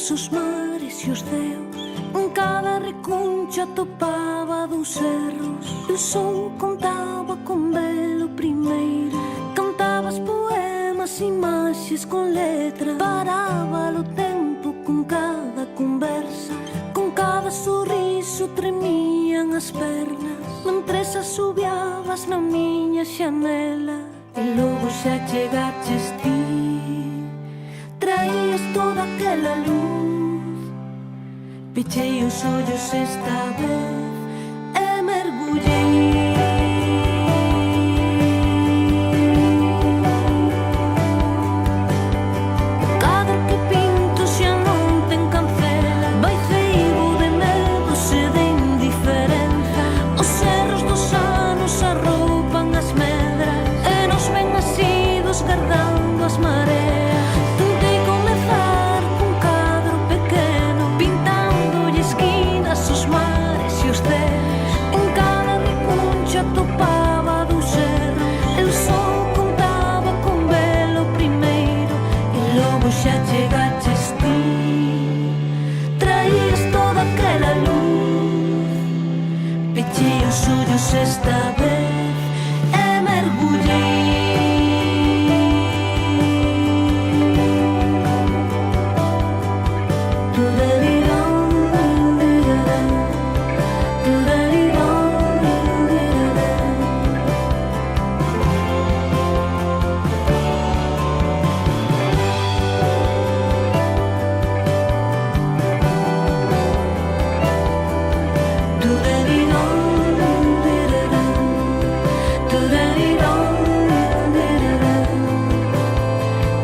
esquinas, os mares e os deus. En cada recuncho atopaba dous cerros. E o sol contaba con velo primeiro. Cantabas poemas, imaxes con letra. Paraba o tempo con cada conversa. Con cada sorriso tremían as pernas. Mentres asubiabas na miña xanela. E logo xa chegaches ti. Traías toda aquela luz. Pechei os ollos esta vez e mergullei. O cadro que pinto xa non ten cancela. Vai ceibo de medos e de indiferenza. Os cerros dos anos arroupan as medras e nos ven asidos guardando as mareas. Tentei comezar cun cadro pequeno, pintándolle esquinas, os mares e os ceos. En cada recuncho atopaba dous cerros. El sol contaba con velo primeiro. E logo xa chegaches ti. Traías toda aquela luz. Pechei os ollos esta vez e mergullei.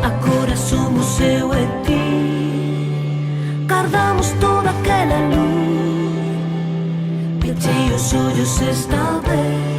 Agora somos eu e ti. Guardamos toda aquela luz. Pechei os ollos esta vez